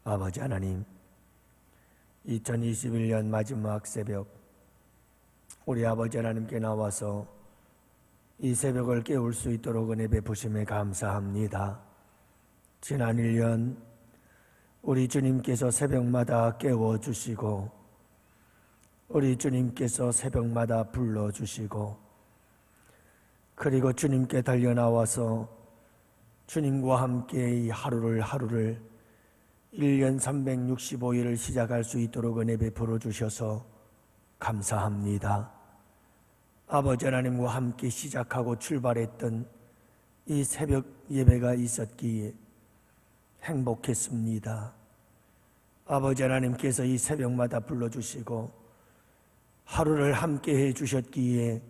아버지 하나님, 2021년 마지막 새벽 우리 아버지 하나님께 나와서 이 새벽을 깨울 수 있도록 은혜 베푸심에 감사합니다. 지난 1년 우리 주님께서 새벽마다 깨워주시고 우리 주님께서 새벽마다 불러주시고 그리고 주님께 달려나와서 주님과 함께 이 하루를 1년 365일을 시작할 수 있도록 은혜 베풀어 주셔서 감사합니다. 아버지 하나님과 함께 시작하고 출발했던 이 새벽 예배가 있었기에 행복했습니다. 아버지 하나님께서 이 새벽마다 불러주시고 하루를 함께 해주셨기에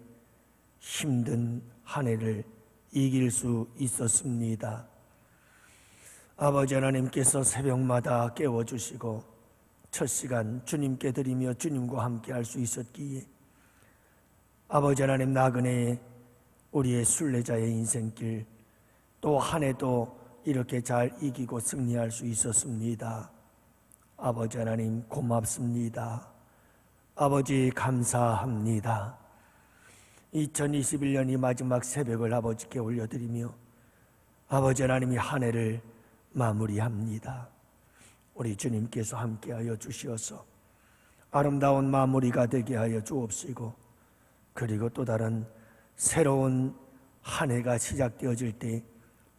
힘든 한 해를 이길 수 있었습니다. 아버지 하나님께서 새벽마다 깨워주시고 첫 시간 주님께 드리며 주님과 함께 할 수 있었기에 아버지 하나님 나그네의 우리의 순례자의 인생길 또 한 해도 이렇게 잘 이기고 승리할 수 있었습니다. 아버지 하나님 고맙습니다. 아버지 감사합니다. 2021년 이 마지막 새벽을 아버지께 올려드리며 아버지 하나님이 한 해를 마무리합니다. 우리 주님께서 함께하여 주시어서 아름다운 마무리가 되게 하여 주옵시고 그리고 또 다른 새로운 한 해가 시작되어질 때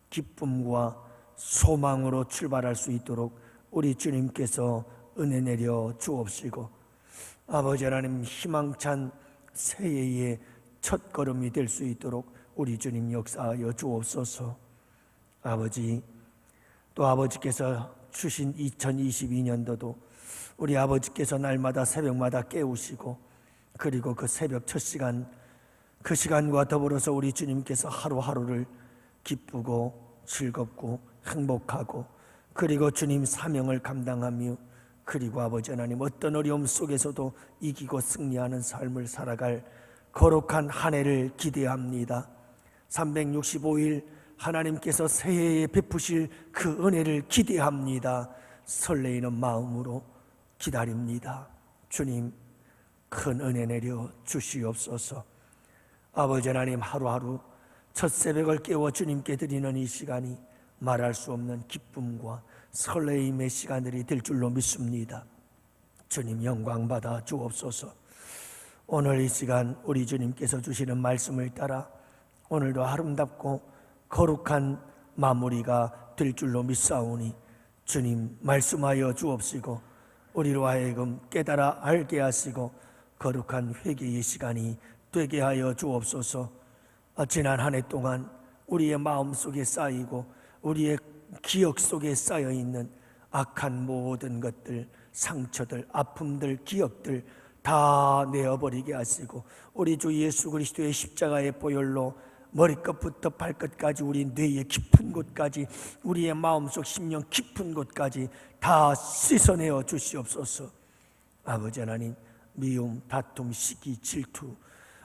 기쁨과 소망으로 출발할 수 있도록 우리 주님께서 은혜 내려 주옵시고 아버지 하나님 희망찬 새해의 첫걸음이 될 수 있도록 우리 주님 역사하여 주옵소서. 아버지 또 아버지께서 주신 2022년도도 우리 아버지께서 날마다 새벽마다 깨우시고 그리고 그 새벽 첫 시간 그 시간과 더불어서 우리 주님께서 하루하루를 기쁘고 즐겁고 행복하고 그리고 주님 사명을 감당하며 그리고 아버지 하나님 어떤 어려움 속에서도 이기고 승리하는 삶을 살아갈 거룩한 한 해를 기대합니다. 365일 하나님께서 새해에 베푸실 그 은혜를 기대합니다. 설레이는 마음으로 기다립니다. 주님 큰 은혜 내려 주시옵소서. 아버지 하나님 하루하루 첫 새벽을 깨워 주님께 드리는 이 시간이 말할 수 없는 기쁨과 설레임의 시간들이 될 줄로 믿습니다. 주님 영광 받아 주옵소서. 오늘 이 시간 우리 주님께서 주시는 말씀을 따라 오늘도 아름답고 거룩한 마무리가 될 줄로 믿사오니 주님 말씀하여 주옵시고 우리로 하여금 깨달아 알게 하시고 거룩한 회개의 시간이 되게 하여 주옵소서. 지난 한 해 동안 우리의 마음속에 쌓이고 우리의 기억 속에 쌓여있는 악한 모든 것들, 상처들, 아픔들, 기억들 다 내어버리게 하시고 우리 주 예수 그리스도의 십자가의 보혈로 머리끝부터 발끝까지 우리 뇌의 깊은 곳까지 우리의 마음속 심령 깊은 곳까지 다 씻어내어 주시옵소서. 아버지 하나님 미움, 다툼, 시기, 질투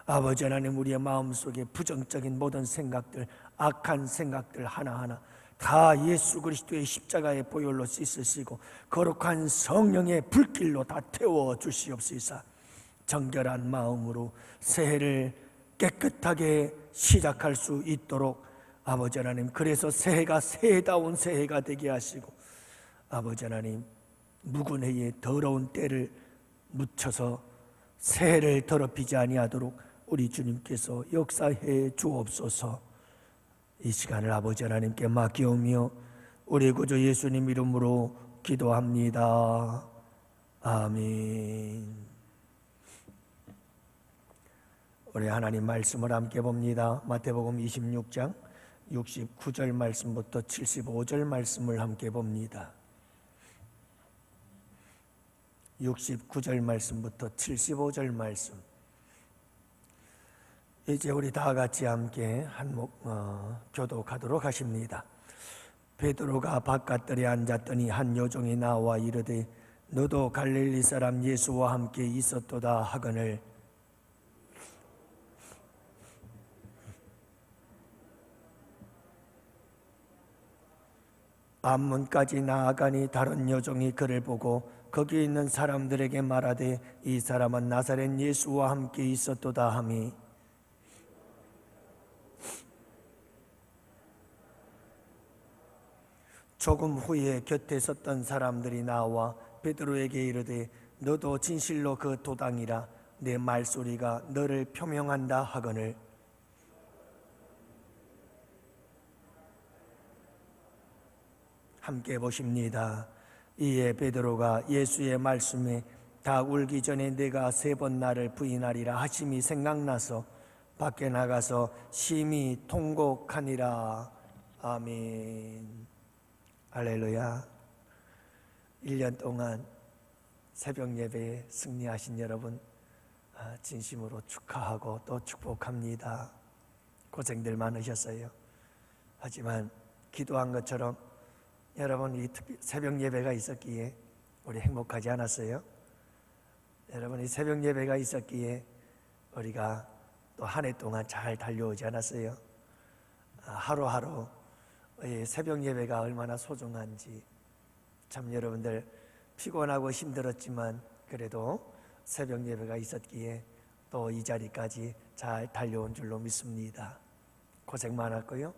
아버지 하나님 우리의 마음속에 부정적인 모든 생각들 악한 생각들 하나하나 다 예수 그리스도의 십자가의 보혈로 씻으시고 거룩한 성령의 불길로 다 태워 주시옵소서. 정결한 마음으로 새해를 깨끗하게 시작할 수 있도록 아버지 하나님 그래서 새해가 새해다운 새해가 되게 하시고 아버지 하나님 묵은 해에 더러운 때를 묻혀서 새해를 더럽히지 아니하도록 우리 주님께서 역사해 주옵소서. 이 시간을 아버지 하나님께 맡기오며 우리 구주 예수님 이름으로 기도합니다. 아멘. 우리 하나님 말씀을 함께 봅니다. 마태복음 26장 69절 말씀부터 75절 말씀을 함께 봅니다. 69절 말씀부터 75절 말씀. 이제 우리 다 같이 함께 교독하도록 하십니다. 베드로가 바깥들에 앉았더니 한 여종이 나와 이르되 너도 갈릴리 사람 예수와 함께 있었도다 하거늘 앞문까지 나아가니 다른 여종이 그를 보고 거기 있는 사람들에게 말하되 이 사람은 나사렛 예수와 함께 있었도다 하니 조금 후에 곁에 섰던 사람들이 나와 베드로에게 이르되 너도 진실로 그 도당이라 내 말소리가 너를 표명한다 하거늘 함께 보십니다. 이에 베드로가 예수의 말씀에 다 울기 전에 내가 3번 나를 부인하리라 하심이 생각나서 밖에 나가서 심히 통곡하니라. 아멘. 할렐루야. 1년 동안 새벽 예배에 승리하신 여러분 진심으로 축하하고 또 축복합니다. 고생들 많으셨어요. 하지만 기도한 것처럼 여러분 이 새벽 예배가 있었기에 우리 행복하지 않았어요? 여러분 이 새벽 예배가 있었기에 우리가 또 한 해 동안 잘 달려오지 않았어요? 하루하루 새벽 예배가 얼마나 소중한지 참 여러분들 피곤하고 힘들었지만 그래도 새벽 예배가 있었기에 또 이 자리까지 잘 달려온 줄로 믿습니다. 고생 많았고요.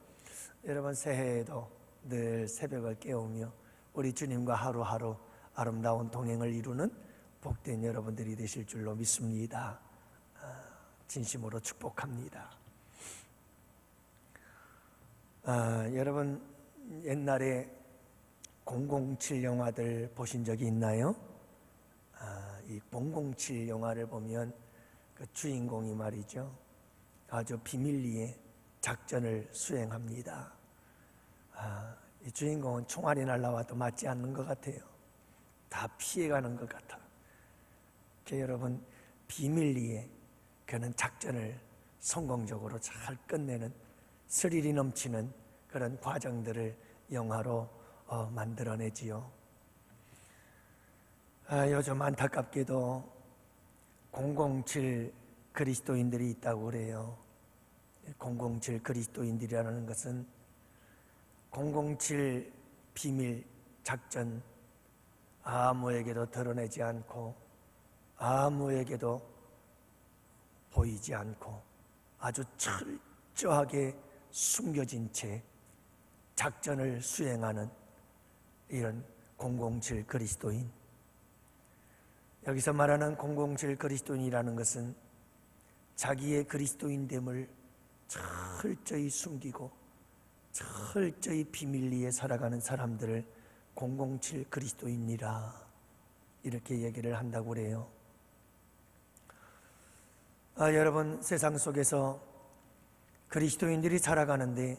여러분 새해에도 늘 새벽을 깨우며 우리 주님과 하루하루 아름다운 동행을 이루는 복된 여러분들이 되실 줄로 믿습니다. 진심으로 축복합니다. 여러분 옛날에 007 영화들 보신 적이 있나요? 이 007 영화를 보면 그 주인공이 말이죠 아주 비밀리에 작전을 수행합니다. 이 주인공은 총알이 날라와도 맞지 않는 것 같아요. 다 피해가는 것 같아. 여러분 비밀리에 그는 작전을 성공적으로 잘 끝내는 스릴이 넘치는 그런 과정들을 영화로 만들어내지요. 요즘 안타깝게도 007 그리스도인들이 있다고 그래요. 007 그리스도인들이라는 것은 007 비밀 작전 아무에게도 드러내지 않고 아무에게도 보이지 않고 아주 철저하게 숨겨진 채 작전을 수행하는 이런 007 그리스도인. 여기서 말하는 007 그리스도인이라는 것은 자기의 그리스도인됨을 철저히 숨기고 철저히 비밀리에 살아가는 사람들을 007 그리스도인이라 이렇게 얘기를 한다고 그래요. 여러분 세상 속에서 그리스도인들이 살아가는데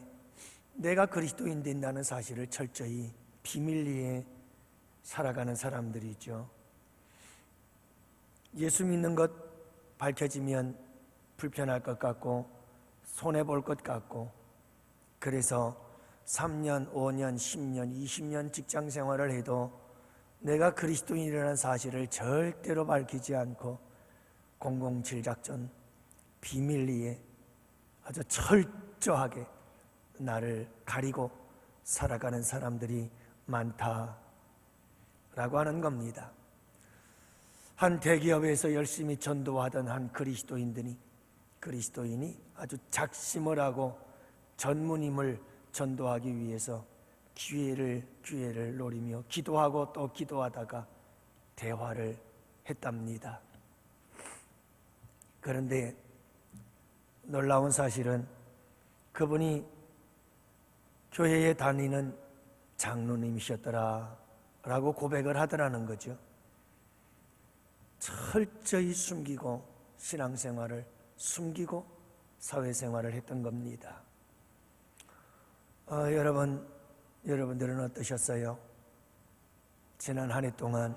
내가 그리스도인 된다는 사실을 철저히 비밀리에 살아가는 사람들이 있죠. 예수 믿는 것 밝혀지면 불편할 것 같고 손해볼 것 같고 그래서 3년, 5년, 10년, 20년 직장 생활을 해도 내가 그리스도인이라는 사실을 절대로 밝히지 않고 007 작전 비밀리에 아주 철저하게 나를 가리고 살아가는 사람들이 많다라고 하는 겁니다. 한 대기업에서 열심히 전도하던 한 그리스도인이 아주 작심을 하고 전무님을 전도하기 위해서 기회를 노리며 기도하고 또 기도하다가 대화를 했답니다. 그런데 놀라운 사실은 그분이 교회에 다니는 장로님이셨더라 라고 고백을 하더라는 거죠. 철저히 숨기고 신앙생활을 숨기고 사회생활을 했던 겁니다. 여러분들은 어떠셨어요? 지난 한 해 동안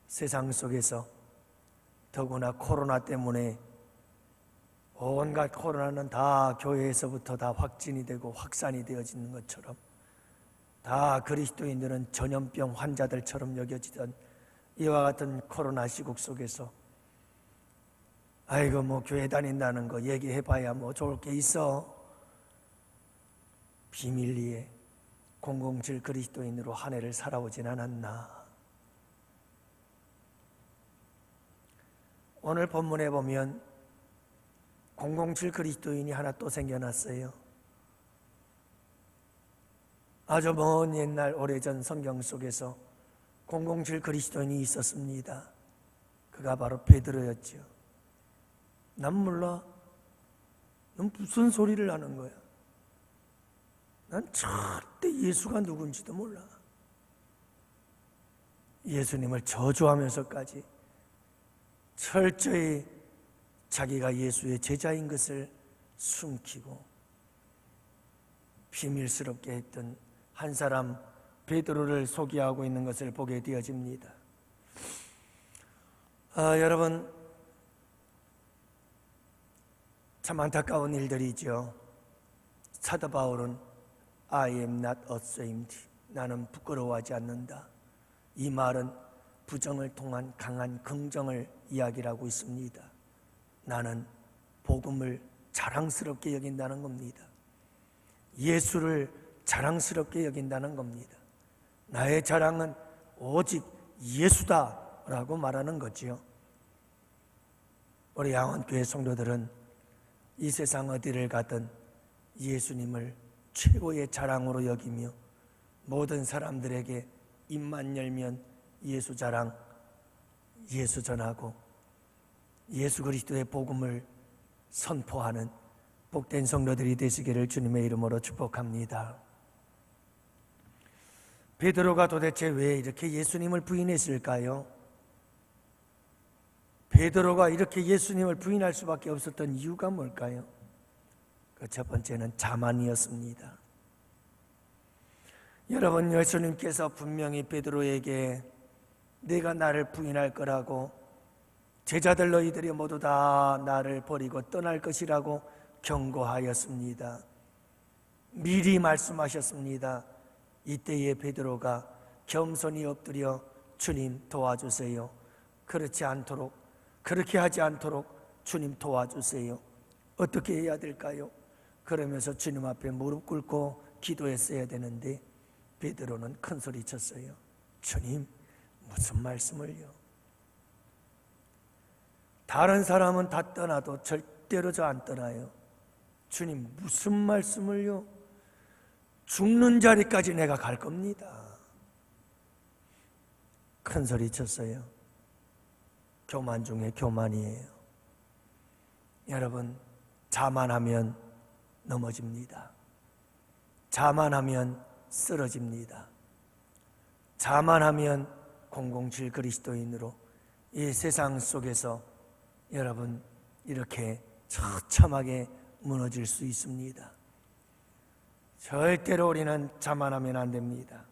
세상 속에서 더구나 코로나 때문에 온갖 코로나는 다 교회에서부터 다 확진이 되고 확산이 되어지는 것처럼 다 그리스도인들은 전염병 환자들처럼 여겨지던 이와 같은 코로나 시국 속에서 아이고 뭐 교회 다닌다는 거 얘기해봐야 뭐 좋을 게 있어. 비밀리에 007 그리스도인으로 한 해를 살아오진 않았나? 오늘 본문에 보면 007 그리스도인이 하나 또 생겨났어요. 아주 먼 옛날 오래전 성경 속에서 007 그리스도인이 있었습니다. 그가 바로 베드로였죠. 난 몰라. 넌 무슨 소리를 하는 거야? 난 절대 예수가 누군지도 몰라. 예수님을 저주하면서까지 철저히 자기가 예수의 제자인 것을 숨기고 비밀스럽게 했던 한 사람 베드로를 소개하고 있는 것을 보게 되어집니다. 여러분, 참 안타까운 일들이죠. 사도 바울은 I am not ashamed, 나는 부끄러워하지 않는다. 이 말은 부정을 통한 강한 긍정을 이야기하고 있습니다. 나는 복음을 자랑스럽게 여긴다는 겁니다. 예수를 자랑스럽게 여긴다는 겁니다. 나의 자랑은 오직 예수다라고 말하는 거지요. 우리 양원교회 성도들은 이 세상 어디를 가든 예수님을 최고의 자랑으로 여기며 모든 사람들에게 입만 열면 예수 자랑, 예수 전하고 예수 그리스도의 복음을 선포하는 복된 성도들이 되시기를 주님의 이름으로 축복합니다. 베드로가 도대체 왜 이렇게 예수님을 부인했을까요? 베드로가 이렇게 예수님을 부인할 수밖에 없었던 이유가 뭘까요? 그 첫 번째는 자만이었습니다. 여러분, 예수님께서 분명히 베드로에게 네가 나를 부인할 거라고, 제자들 너희들이 모두 다 나를 버리고 떠날 것이라고 경고하였습니다. 미리 말씀하셨습니다. 이때에 베드로가 겸손히 엎드려 주님 도와주세요, 그렇게 하지 않도록 주님 도와주세요. 어떻게 해야 될까요? 그러면서 주님 앞에 무릎 꿇고 기도했어야 되는데 베드로는 큰 소리 쳤어요. 주님, 무슨 말씀을요? 다른 사람은 다 떠나도 절대로 저 안 떠나요. 주님, 무슨 말씀을요? 죽는 자리까지 내가 갈 겁니다. 큰 소리 쳤어요. 교만 중에 교만이에요. 여러분, 자만하면 넘어집니다. 자만하면 쓰러집니다. 자만하면 007 그리스도인으로 이 세상 속에서 여러분 이렇게 처참하게 무너질 수 있습니다. 절대로 우리는 자만하면 안 됩니다.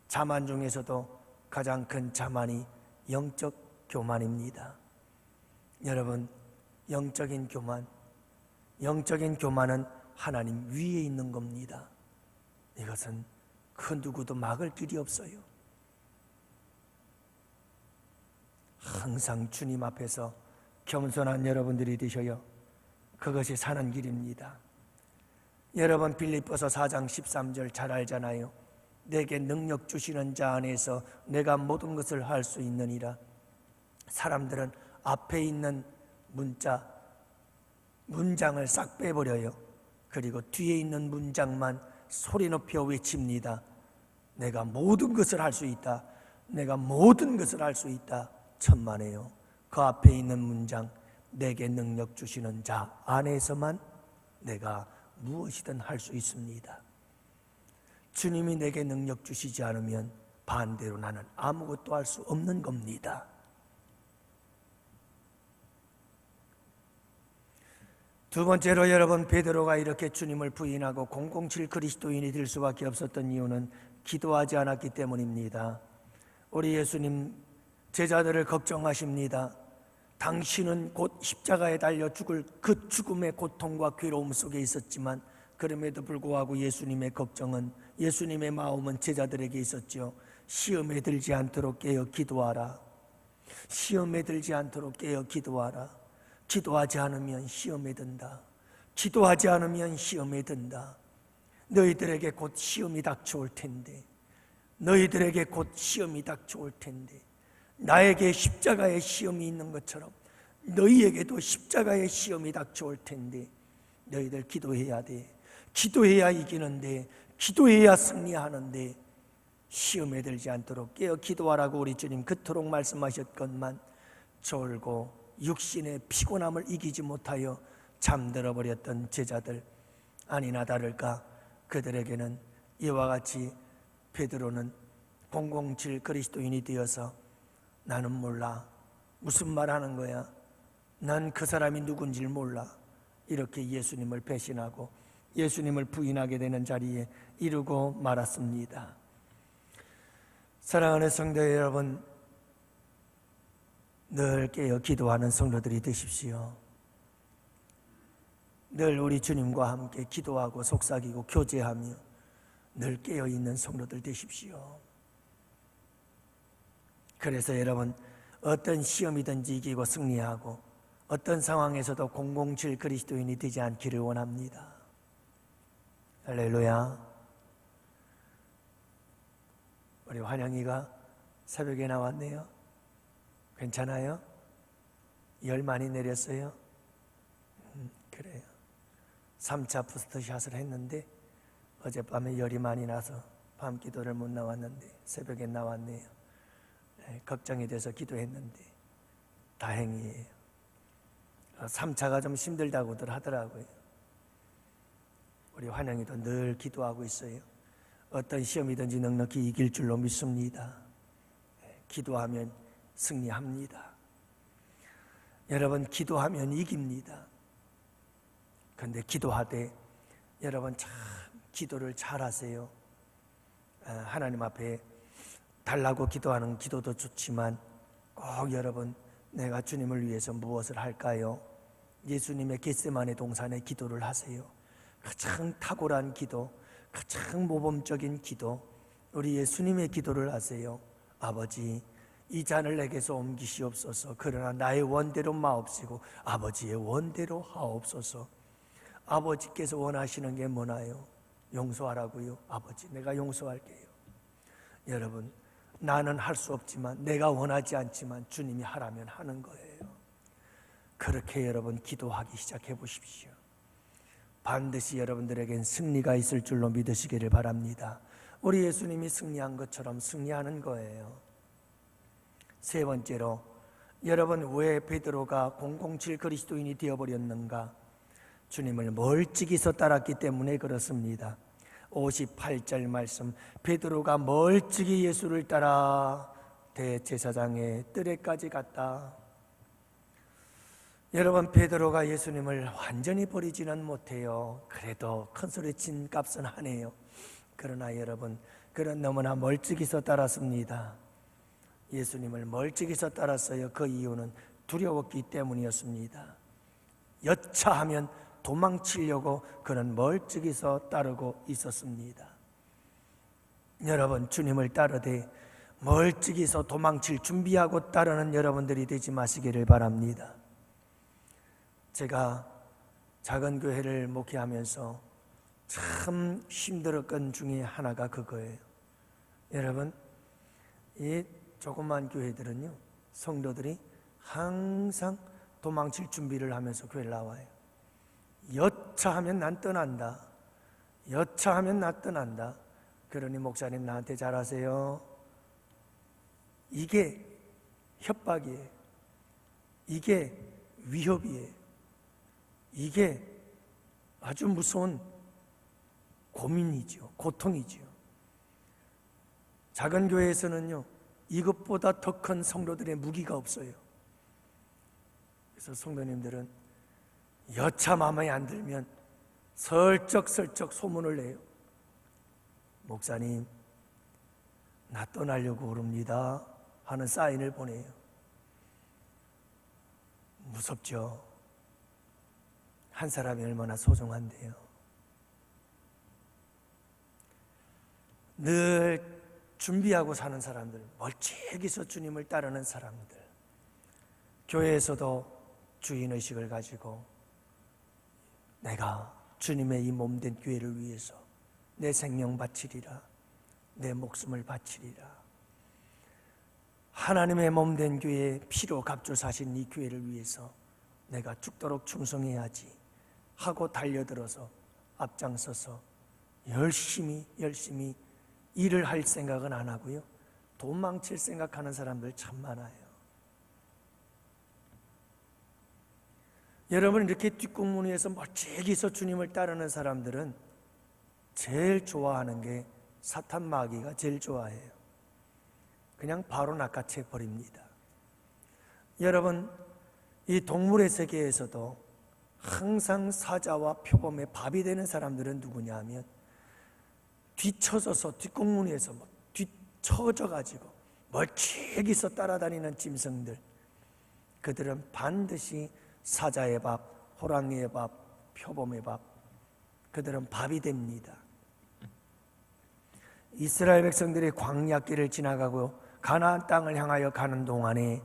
자만 중에서도 가장 큰 자만이 영적 교만입니다. 여러분, 영적인 교만은 하나님 위에 있는 겁니다. 이것은 그 누구도 막을 길이 없어요. 항상 주님 앞에서 겸손한 여러분들이 되셔요. 그것이 사는 길입니다. 여러분, 빌립보서 4장 13절 잘 알잖아요. 내게 능력 주시는 자 안에서 내가 모든 것을 할 수 있느니라. 사람들은 앞에 있는 문장을 싹 빼버려요. 그리고 뒤에 있는 문장만 소리 높여 외칩니다. 내가 모든 것을 할 수 있다. 내가 모든 것을 할 수 있다. 천만에요. 그 앞에 있는 문장, 내게 능력 주시는 자 안에서만 내가 무엇이든 할 수 있습니다. 주님이 내게 능력 주시지 않으면 반대로 나는 아무것도 할 수 없는 겁니다. 두 번째로 여러분, 베드로가 이렇게 주님을 부인하고 007 그리스도인이 될 수밖에 없었던 이유는 기도하지 않았기 때문입니다. 우리 예수님 제자들을 걱정하십니다. 당신은 곧 십자가에 달려 죽을 그 죽음의 고통과 괴로움 속에 있었지만 그럼에도 불구하고 예수님의 걱정은, 예수님의 마음은 제자들에게 있었죠. 시험에 들지 않도록 깨어 기도하라. 시험에 들지 않도록 깨어 기도하라. 기도하지 않으면 시험에 든다. 기도하지 않으면 시험에 든다. 너희들에게 곧 시험이 닥쳐올 텐데, 너희들에게 곧 시험이 닥쳐올 텐데, 나에게 십자가의 시험이 있는 것처럼 너희에게도 십자가의 시험이 닥쳐올 텐데, 너희들 기도해야 돼. 기도해야 이기는데, 기도해야 승리하는데, 시험에 들지 않도록 깨어 기도하라고 우리 주님 그토록 말씀하셨건만 졸고 육신의 피곤함을 이기지 못하여 잠들어 버렸던 제자들, 아니나 다를까 그들에게는 이와 같이 베드로는 007 그리스도인이 되어서 나는 몰라, 무슨 말하는 거야, 난 그 사람이 누군지를 몰라, 이렇게 예수님을 배신하고 예수님을 부인하게 되는 자리에 이르고 말았습니다. 사랑하는 성도 여러분, 늘 깨어 기도하는 성도들이 되십시오. 늘 우리 주님과 함께 기도하고 속삭이고 교제하며 늘 깨어있는 성도들 되십시오. 그래서 여러분, 어떤 시험이든지 이기고 승리하고 어떤 상황에서도 007 그리스도인이 되지 않기를 원합니다. 할렐루야. 우리 환영이가 새벽에 나왔네요. 괜찮아요? 열 많이 내렸어요? 그래요. 3차 부스터샷을 했는데 어젯밤에 열이 많이 나서 밤 기도를 못 나왔는데 새벽에 나왔네요. 걱정이 돼서 기도했는데 다행이에요. 3차가 좀 힘들다고들 하더라고요. 우리 환영이도 늘 기도하고 있어요. 어떤 시험이든지 넉넉히 이길 줄로 믿습니다. 기도하면 승리합니다. 여러분, 기도하면 이깁니다. 그런데 기도하되 여러분 참 기도를 잘하세요. 하나님 앞에 달라고 기도하는 기도도 좋지만 꼭 여러분, 내가 주님을 위해서 무엇을 할까요? 예수님의 겟세마네 동산에 기도를 하세요. 가장 탁월한 기도, 가장 모범적인 기도, 우리 예수님의 기도를 하세요. 아버지, 이 잔을 내게서 옮기시옵소서. 그러나 나의 원대로 마옵시고 아버지의 원대로 하옵소서. 아버지께서 원하시는 게 뭐나요? 용서하라고요. 아버지, 내가 용서할게요. 여러분, 나는 할 수 없지만, 내가 원하지 않지만 주님이 하라면 하는 거예요. 그렇게 여러분 기도하기 시작해 보십시오. 반드시 여러분들에겐 승리가 있을 줄로 믿으시기를 바랍니다. 우리 예수님이 승리한 것처럼 승리하는 거예요. 세 번째로, 여러분 왜 베드로가 007 그리스도인이 되어버렸는가? 주님을 멀찍이서 따랐기 때문에 그렇습니다. 58절 말씀, 베드로가 멀찍이 예수를 따라 대제사장의 뜰에까지 갔다. 여러분, 베드로가 예수님을 완전히 버리지는 못해요. 그래도 큰소리친 값은 하네요. 그러나 여러분, 그런 너무나 멀찍이서 따랐습니다. 예수님을 멀찍이서 따랐어요. 그 이유는 두려웠기 때문이었습니다. 여차하면 도망치려고 그는 멀찍이서 따르고 있었습니다. 여러분, 주님을 따르되 멀찍이서 도망칠 준비하고 따르는 여러분들이 되지 마시기를 바랍니다. 제가 작은 교회를 목회하면서 참 힘들었던 중에 하나가 그거예요. 여러분, 이 조그만 교회들은요, 성도들이 항상 도망칠 준비를 하면서 교회를 나와요. 여차하면 난 떠난다. 여차하면 나 떠난다. 그러니 목사님 나한테 잘하세요. 이게 협박이에요. 이게 위협이에요. 이게 아주 무서운 고민이죠. 고통이죠. 작은 교회에서는요, 이것보다 더 큰 성도들의 무기가 없어요. 그래서 성도님들은 여차 마음에 안 들면 슬쩍슬쩍 소문을 내요. 목사님, 나 떠나려고 그럽니다 하는 사인을 보내요. 무섭죠? 한 사람이 얼마나 소중한데요. 늘 준비하고 사는 사람들, 멀찍이서 주님을 따르는 사람들, 교회에서도 주인의식을 가지고 내가 주님의 이 몸된 교회를 위해서 내 생명 바치리라. 내 목숨을 바치리라. 하나님의 몸된 교회에 피로 값줄 사신 이 교회를 위해서 내가 죽도록 충성해야지 하고 달려들어서 앞장서서 열심히 일을 할 생각은 안 하고요, 도망칠 생각하는 사람들 참 많아요. 여러분, 이렇게 뒷공무니에서 멀찍이서 주님을 따르는 사람들은 제일 좋아하는 게 사탄 마귀가 제일 좋아해요. 그냥 바로 낚아채 버립니다. 여러분, 이 동물의 세계에서도 항상 사자와 표범의 밥이 되는 사람들은 누구냐 하면 뒤쳐져서 뒷공무니에서 뒤쳐져 가지고 멀찍이서 따라다니는 짐승들, 그들은 반드시 사자의 밥, 호랑이의 밥, 표범의 밥, 그들은 밥이 됩니다. 이스라엘 백성들이 광야길을 지나가고 가나안 땅을 향하여 가는 동안에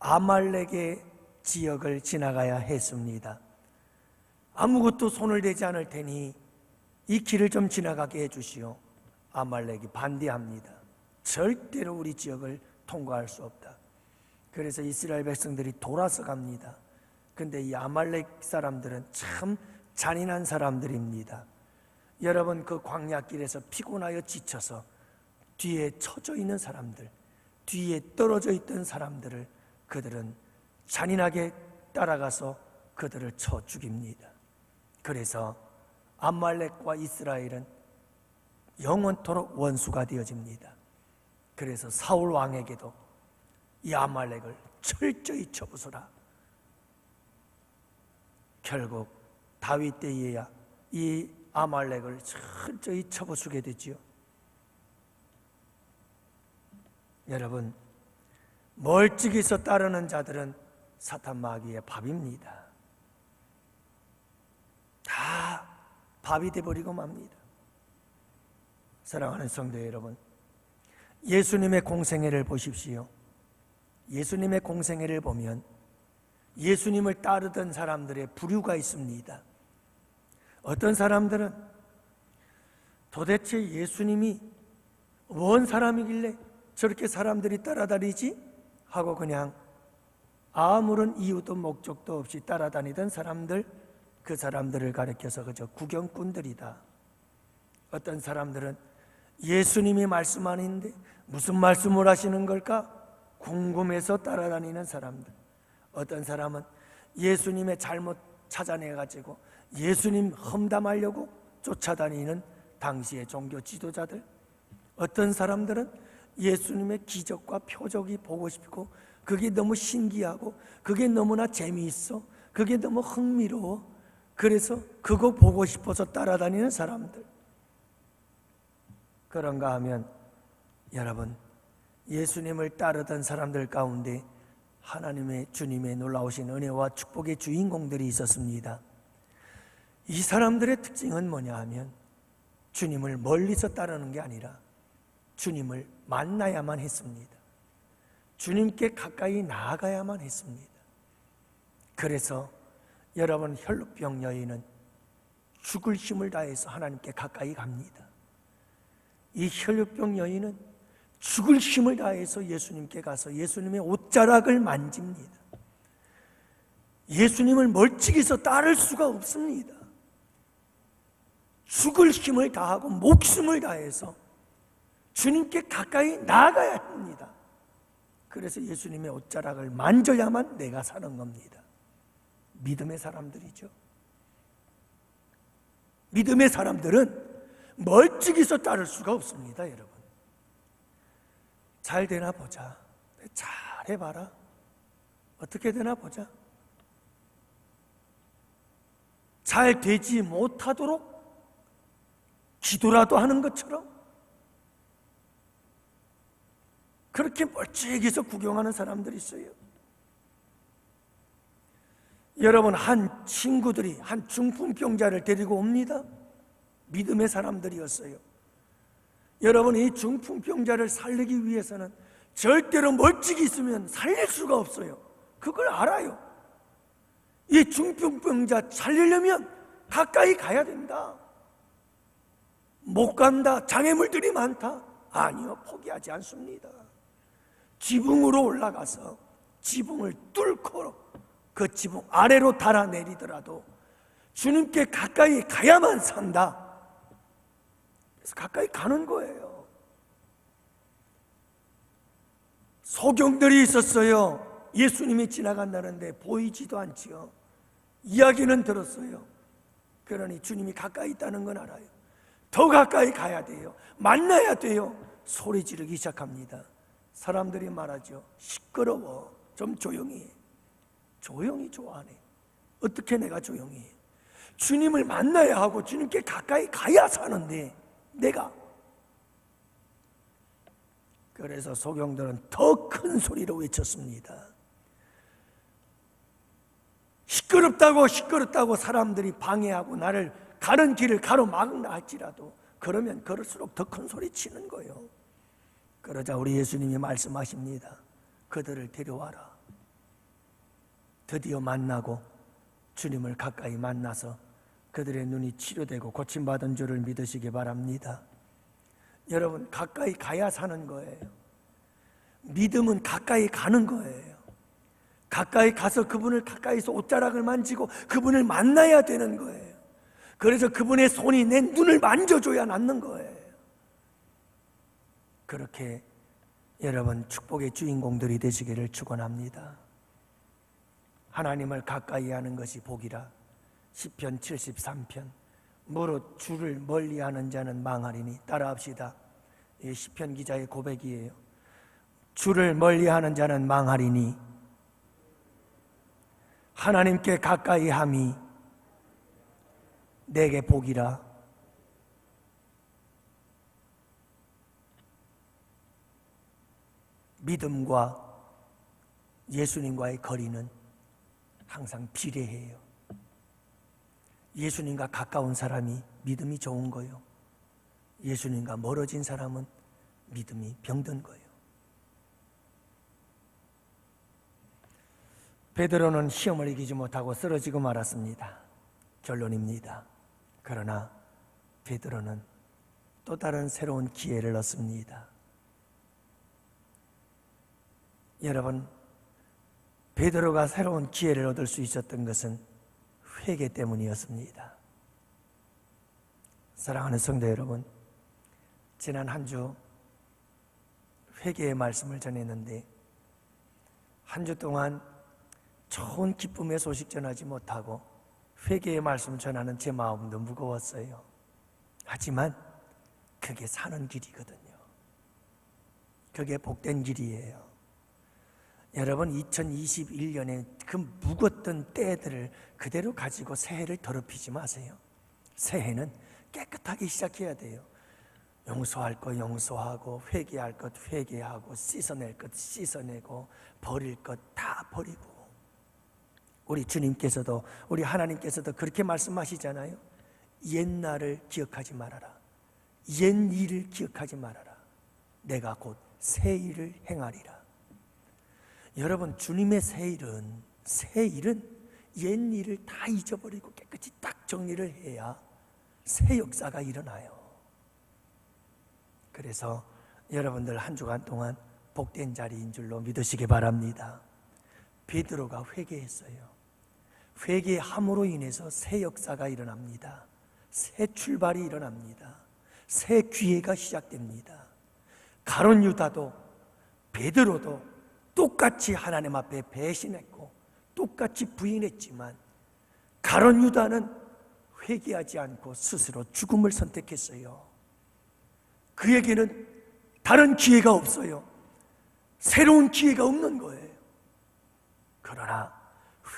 아말렉의 지역을 지나가야 했습니다. 아무것도 손을 대지 않을 테니 이 길을 좀 지나가게 해주시오. 아말렉이 반대합니다. 절대로 우리 지역을 통과할 수 없다. 그래서 이스라엘 백성들이 돌아서 갑니다. 근데 이 아말렉 사람들은 참 잔인한 사람들입니다. 여러분, 그 광야길에서 피곤하여 지쳐서 뒤에 처져 있는 사람들, 뒤에 떨어져 있던 사람들을 그들은 잔인하게 따라가서 그들을 쳐 죽입니다. 그래서 아말렉과 이스라엘은 영원토록 원수가 되어집니다. 그래서 사울 왕에게도 이 아말렉을 철저히 쳐부수라. 결국 다윗 때에야 이 아말렉을 철저히 쳐부수게 되지요. 여러분, 멀찍이서 따르는 자들은 사탄 마귀의 밥입니다. 다 밥이 되어버리고 맙니다. 사랑하는 성도 여러분, 예수님의 공생애를 보십시오. 예수님의 공생애를 보면 예수님을 따르던 사람들의 부류가 있습니다. 어떤 사람들은 도대체 예수님이 뭔 사람이길래 저렇게 사람들이 따라다니지? 하고 그냥 아무런 이유도 목적도 없이 따라다니던 사람들, 그 사람들을 가리켜서 그저 구경꾼들이다. 어떤 사람들은 예수님이 말씀하는데 무슨 말씀을 하시는 걸까? 궁금해서 따라다니는 사람들. 어떤 사람은 예수님의 잘못 찾아내가지고 예수님 험담하려고 쫓아다니는 당시의 종교 지도자들. 어떤 사람들은 예수님의 기적과 표적이 보고 싶고 그게 너무 신기하고 그게 너무나 재미있어, 그게 너무 흥미로워, 그래서 그거 보고 싶어서 따라다니는 사람들. 그런가 하면 여러분, 예수님을 따르던 사람들 가운데 하나님의 주님의 놀라우신 은혜와 축복의 주인공들이 있었습니다. 이 사람들의 특징은 뭐냐 하면 주님을 멀리서 따르는 게 아니라 주님을 만나야만 했습니다. 주님께 가까이 나아가야만 했습니다. 그래서 여러분, 혈루병 여인은 죽을 힘을 다해서 하나님께 가까이 갑니다. 이 혈루병 여인은 죽을 힘을 다해서 예수님께 가서 예수님의 옷자락을 만집니다. 예수님을 멀찍이서 따를 수가 없습니다. 죽을 힘을 다하고 목숨을 다해서 주님께 가까이 나아가야 합니다. 그래서 예수님의 옷자락을 만져야만 내가 사는 겁니다. 믿음의 사람들이죠. 믿음의 사람들은 멀찍이서 따를 수가 없습니다. 여러분, 잘 되나 보자. 잘 해봐라. 어떻게 되나 보자. 잘 되지 못하도록 기도라도 하는 것처럼 그렇게 멀찍이서 구경하는 사람들이 있어요. 여러분, 한 친구들이 한 중풍병자를 데리고 옵니다. 믿음의 사람들이었어요. 여러분, 이 중풍병자를 살리기 위해서는 절대로 멀찍이 있으면 살릴 수가 없어요. 그걸 알아요. 이 중풍병자 살리려면 가까이 가야 된다. 못 간다, 장애물들이 많다. 아니요, 포기하지 않습니다. 지붕으로 올라가서 지붕을 뚫고 그 지붕 아래로 달아내리더라도 주님께 가까이 가야만 산다. 그래서 가까이 가는 거예요. 소경들이 있었어요. 예수님이 지나간다는데 보이지도 않지요. 이야기는 들었어요. 그러니 주님이 가까이 있다는 건 알아요. 더 가까이 가야 돼요. 만나야 돼요. 소리 지르기 시작합니다. 사람들이 말하죠. 시끄러워. 좀 조용히 해. 조용히 좋아하네. 어떻게 내가 조용히 해? 주님을 만나야 하고 주님께 가까이 가야 사는데 내가. 그래서 소경들은 더 큰 소리로 외쳤습니다. 시끄럽다고 사람들이 방해하고 나를 가는 길을 가로막나 할지라도 그러면 그럴수록 더 큰 소리 치는 거예요. 그러자 우리 예수님이 말씀하십니다. 그들을 데려와라. 드디어 만나고 주님을 가까이 만나서 그들의 눈이 치료되고 고침받은 줄을 믿으시기 바랍니다. 여러분, 가까이 가야 사는 거예요. 믿음은 가까이 가는 거예요. 가까이 가서 그분을 가까이서 옷자락을 만지고 그분을 만나야 되는 거예요. 그래서 그분의 손이 내 눈을 만져줘야 낫는 거예요. 그렇게 여러분 축복의 주인공들이 되시기를 축원합니다. 하나님을 가까이 하는 것이 복이라. 시편 73편 무릇 주를 멀리하는 자는 망하리니. 따라합시다. 이 시편 기자의 고백이에요. 주를 멀리하는 자는 망하리니 하나님께 가까이 함이 내게 복이라. 믿음과 예수님과의 거리는 항상 비례해요. 예수님과 가까운 사람이 믿음이 좋은 거예요. 예수님과 멀어진 사람은 믿음이 병든 거예요. 베드로는 시험을 이기지 못하고 쓰러지고 말았습니다. 결론입니다. 그러나 베드로는 또 다른 새로운 기회를 얻습니다. 여러분, 베드로가 새로운 기회를 얻을 수 있었던 것은 회개 때문이었습니다. 사랑하는 성도 여러분, 지난 한 주 회개의 말씀을 전했는데 한 주 동안 좋은 기쁨의 소식 전하지 못하고 회개의 말씀을 전하는 제 마음도 무거웠어요. 하지만 그게 사는 길이거든요. 그게 복된 길이에요. 여러분, 2021년에 그 묵었던 때들을 그대로 가지고 새해를 더럽히지 마세요. 새해는 깨끗하게 시작해야 돼요. 용서할 것 용서하고, 회개할 것 회개하고, 씻어낼 것 씻어내고, 버릴 것 다 버리고. 우리 주님께서도, 우리 하나님께서도 그렇게 말씀하시잖아요. 옛날을 기억하지 말아라. 옛 일을 기억하지 말아라. 내가 곧 새 일을 행하리라. 여러분, 주님의 새 일은 옛 일을 다 잊어버리고 깨끗이 딱 정리를 해야 새 역사가 일어나요. 그래서 여러분들 한 주간 동안 복된 자리인 줄로 믿으시기 바랍니다. 베드로가 회개했어요. 회개함으로 인해서 새 역사가 일어납니다. 새 출발이 일어납니다. 새 기회가 시작됩니다. 가룟 유다도 베드로도 똑같이 하나님 앞에 배신했고 똑같이 부인했지만 가룟 유다는 회개하지 않고 스스로 죽음을 선택했어요. 그에게는 다른 기회가 없어요. 새로운 기회가 없는 거예요. 그러나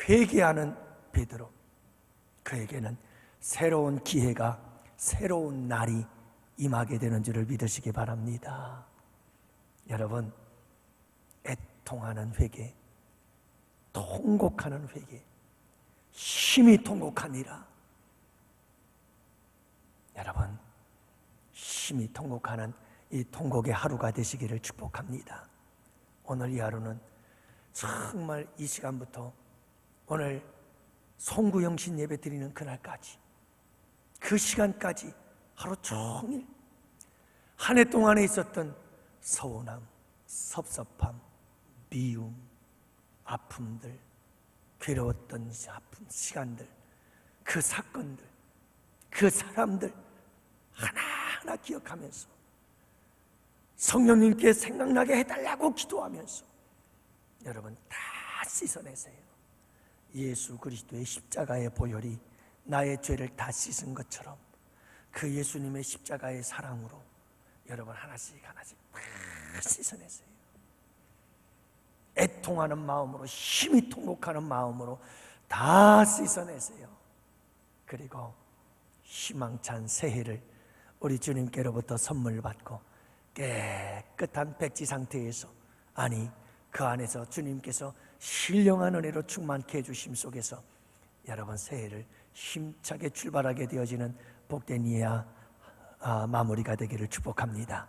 회개하는 베드로, 그에게는 새로운 기회가, 새로운 날이 임하게 되는 줄을 믿으시기 바랍니다. 여러분, 애통하는 회개, 통곡하는 회개, 심히 통곡하니라. 여러분, 심히 통곡하는 이 통곡의 하루가 되시기를 축복합니다. 오늘 이 하루는 정말 이 시간부터 오늘 송구영신 예배 드리는 그날까지, 그 시간까지 하루 종일 한 해 동안에 있었던 서운함, 섭섭함, 미움, 아픔들, 괴로웠던 아픔, 시간들, 그 사건들, 그 사람들 하나하나 기억하면서 성령님께 생각나게 해달라고 기도하면서 여러분 다 씻어내세요. 예수 그리스도의 십자가의 보혈이 나의 죄를 다 씻은 것처럼 그 예수님의 십자가의 사랑으로 여러분 하나씩 하나씩 다 씻어내세요. 애통하는 마음으로, 힘이 통곡하는 마음으로 다 씻어내세요. 그리고 희망찬 새해를 우리 주님께로부터 선물 받고 깨끗한 백지 상태에서, 아니 그 안에서 주님께서 신령한 은혜로 충만케 해주심 속에서 여러분 새해를 힘차게 출발하게 되어지는 복된 이해와 마무리가 되기를 축복합니다.